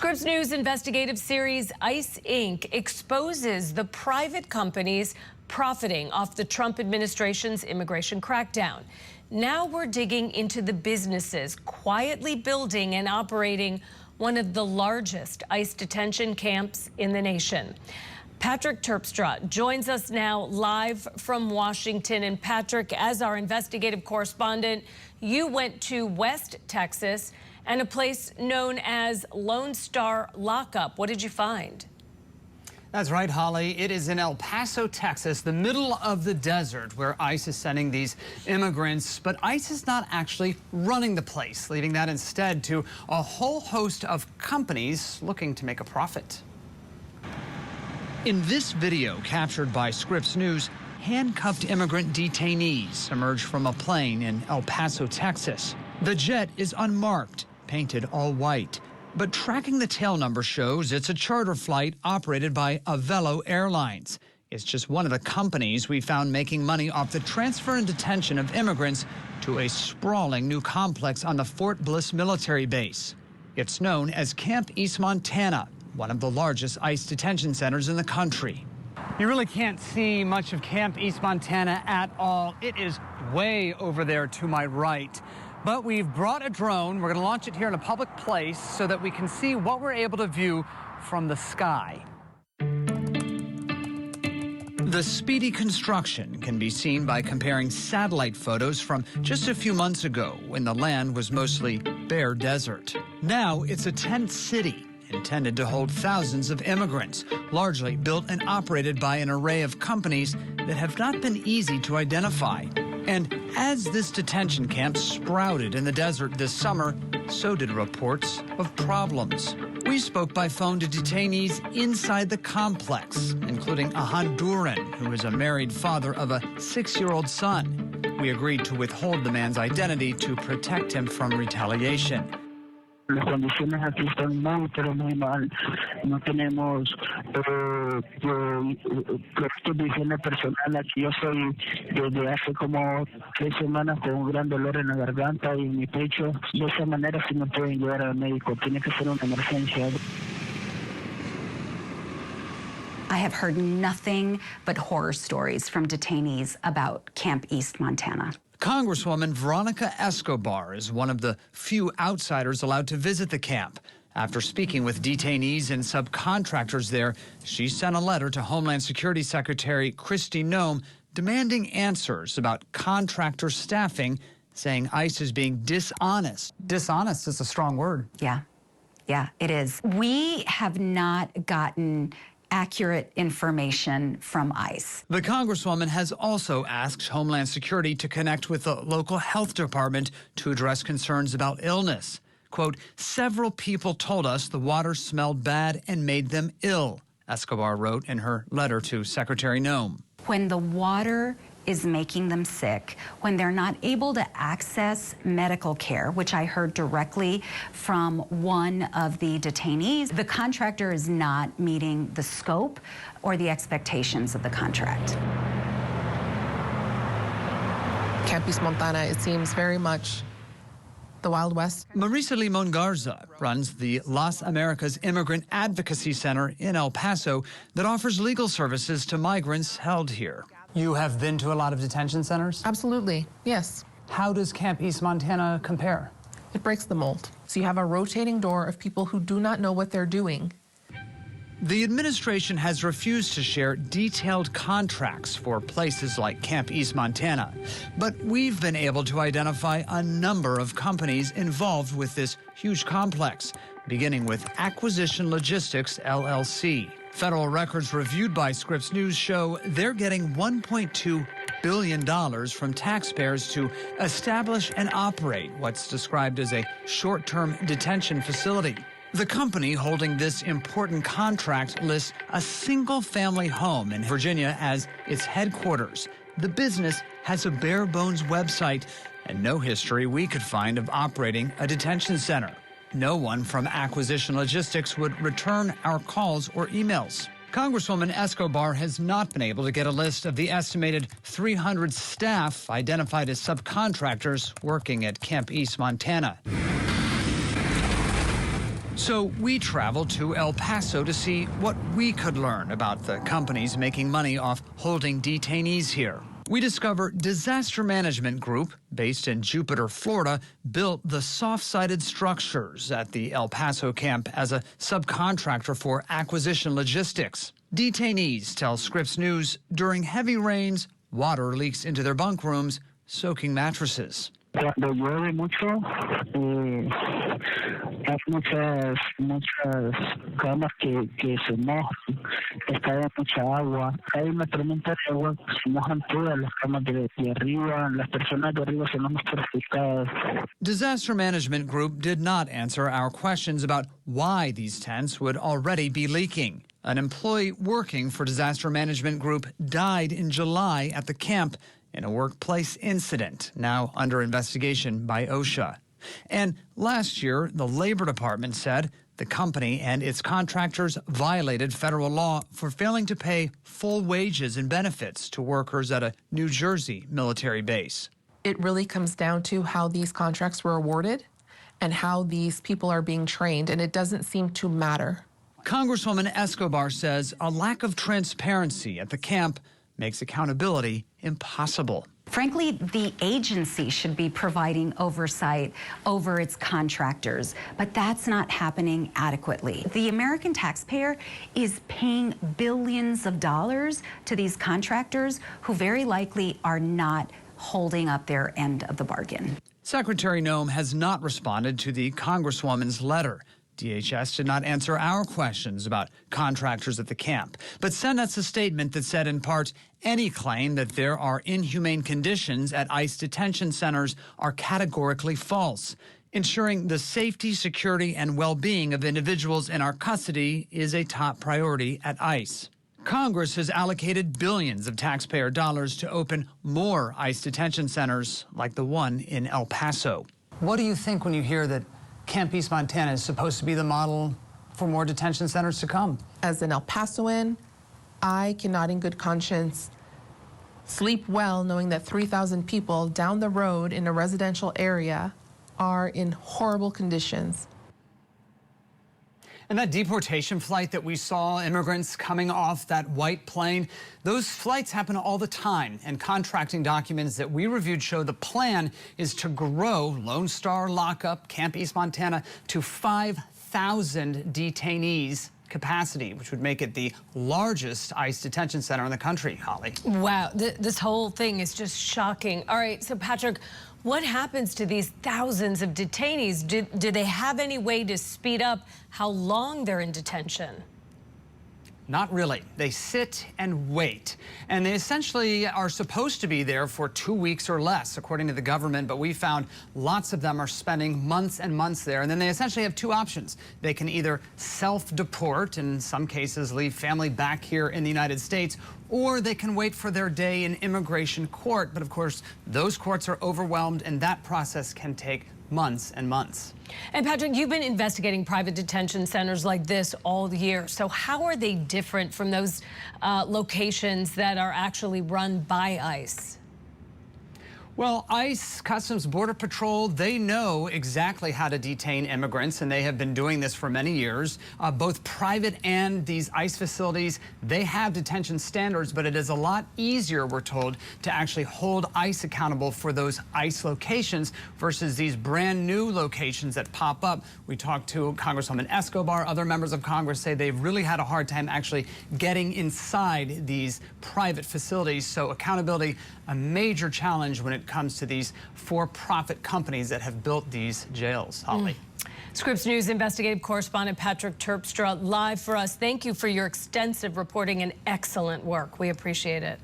Scripps News investigative series ICE Inc. exposes the private companies profiting off the Trump administration's immigration crackdown. Now we're digging into the businesses quietly building and operating one of the largest ICE detention camps in the nation. Patrick Terpstra joins us now live from Washington. And Patrick, as our investigative correspondent, you went to West Texas and a place known as Lone Star Lockup. What did you find? That's right, Holly. It is in El Paso, Texas, the middle of the desert, where ICE is sending these immigrants. But ICE is not actually running the place, leaving that instead to a whole host of companies looking to make a profit. In this video captured by Scripps News, handcuffed immigrant detainees emerge from a plane in El Paso, Texas. The jet is unmarked, painted all white. But tracking the tail number shows it's a charter flight operated by Avelo Airlines. It's just one of the companies we found making money off the transfer and detention of immigrants to a sprawling new complex on the Fort Bliss military base. It's known as Camp East Montana, one of the largest ICE detention centers in the country. You really can't see much of Camp East Montana at all. It is way over there to my right. But we've brought a drone. We're going to launch it here in a public place so that we can see what we're able to view from the sky. The speedy construction can be seen by comparing satellite photos from just a few months ago when the land was mostly bare desert. Now it's a tent city intended to hold thousands of immigrants, largely built and operated by an array of companies that have not been easy to identify. And as this detention camp sprouted in the desert this summer, so did reports of problems. We spoke by phone to detainees inside the complex, including a Honduran who is a married father of a 6-year-old son. We agreed to withhold the man's identity to protect him from retaliation. Las condiciones aquí están muy, pero muy mal. No tenemos higiene personal. Aquí yo estoy desde hace como 3 semanas con un gran dolor en la garganta y en mi pecho. De esa manera sí me pueden llevar al médico. Tiene que ser una emergencia. I have heard nothing but horror stories from detainees about Camp East Montana. Congresswoman Veronica Escobar is one of the few outsiders allowed to visit the camp. After speaking with detainees and subcontractors there, she sent a letter to Homeland Security Secretary Kristi Noem demanding answers about contractor staffing, saying ICE is being dishonest. Dishonest is a strong word. Yeah, it is. We have not gotten accurate information from ICE. The Congresswoman has also asked Homeland Security to connect with the local health department to address concerns about illness. Quote, several people told us the water smelled bad and made them ill, Escobar wrote in her letter to Secretary Noem. When the water is making them sick, when they're not able to access medical care, which I heard directly from one of the detainees, the contractor is not meeting the scope or the expectations of the contract. Camp East Montana, it seems very much the Wild West. Marisa Limon Garza runs the Las Americas Immigrant Advocacy Center in El Paso that offers legal services to migrants held here. You have been to a lot of detention centers? Absolutely, yes. How does Camp East Montana compare? It breaks the mold. So you have a rotating door of people who do not know what they're doing. The administration has refused to share detailed contracts for places like Camp East Montana, but we've been able to identify a number of companies involved with this huge complex, beginning with Acquisition Logistics, LLC. Federal records reviewed by Scripps News show they're getting $1.2 billion from taxpayers to establish and operate what's described as a short-term detention facility. The company holding this important contract lists a single-family home in Virginia as its headquarters. The business has a bare-bones website and no history we could find of operating a detention center. No one from Acquisition Logistics would return our calls or emails. Congresswoman Escobar has not been able to get a list of the estimated 300 staff identified as subcontractors working at Camp East Montana. So we traveled to El Paso to see what we could learn about the companies making money off holding detainees here. We discover Disaster Management Group, based in Jupiter, Florida, built the soft-sided structures at the El Paso camp as a subcontractor for acquisition logistics. Detainees tell Scripps News during heavy rains, water leaks into their bunk rooms, soaking mattresses. Cuando llueve mucho, hay muchas camas que se mojan, está de mucha agua. Hay una tormenta de agua, se mojan todas las camas de arriba, las personas de arriba son las más perjudicadas. Disaster Management Group did not answer our questions about why these tents would already be leaking. An employee working for Disaster Management Group died in July at the camp in a workplace incident, now under investigation by OSHA. And last year, the Labor Department said the company and its contractors violated federal law for failing to pay full wages and benefits to workers at a New Jersey military base. It really comes down to how these contracts were awarded and how these people are being trained, and it doesn't seem to matter. Congresswoman Escobar says a lack of transparency at the camp makes accountability impossible. Frankly, the agency should be providing oversight over its contractors, but that's not happening adequately. The American taxpayer is paying billions of dollars to these contractors who very likely are not holding up their end of the bargain. Secretary Noem has not responded to the Congresswoman's letter. DHS did not answer our questions about contractors at the camp, but sent us a statement that said, in part, any claim that there are inhumane conditions at ICE detention centers are categorically false. Ensuring the safety, security, and well-being of individuals in our custody is a top priority at ICE. Congress has allocated billions of taxpayer dollars to open more ICE detention centers like the one in El Paso. What do you think when you hear that Camp East Montana is supposed to be the model for more detention centers to come? As an El Pasoan, I cannot in good conscience sleep well knowing that 3,000 people down the road in a residential area are in horrible conditions. And that deportation flight that we saw, immigrants coming off that white plane, those flights happen all the time. And contracting documents that we reviewed show the plan is to grow Lone Star lockup, Camp East Montana, to 5,000 detainees capacity, which would make it the largest ICE detention center in the country, Holly. Wow, this whole thing is just shocking. All right, so Patrick, what happens to these thousands of detainees? Do they have any way to speed up how long they're in detention? Not really. They sit and wait. And they essentially are supposed to be there for 2 weeks or less, according to the government. But we found lots of them are spending months and months there. And then they essentially have two options. They can either self-deport, in some cases leave family back here in the United States, or they can wait for their day in immigration court. But of course, those courts are overwhelmed, and that process can take months and months. And Patrick, you've been investigating private detention centers like this all year. So how are they different from those locations that are actually run by ICE? Well, ICE, Customs Border Patrol, they know exactly how to detain immigrants, and they have been doing this for many years. Both private and these ICE facilities, they have detention standards, but it is a lot easier, we're told, to actually hold ICE accountable for those ICE locations versus these brand new locations that pop up. We talked to Congresswoman Escobar. Other members of Congress say they've really had a hard time actually getting inside these private facilities. So accountability, a major challenge when it comes to these for-profit companies that have built these jails. Holly. Scripps News investigative correspondent Patrick Terpstra live for us. Thank you for your extensive reporting and excellent work. We appreciate it.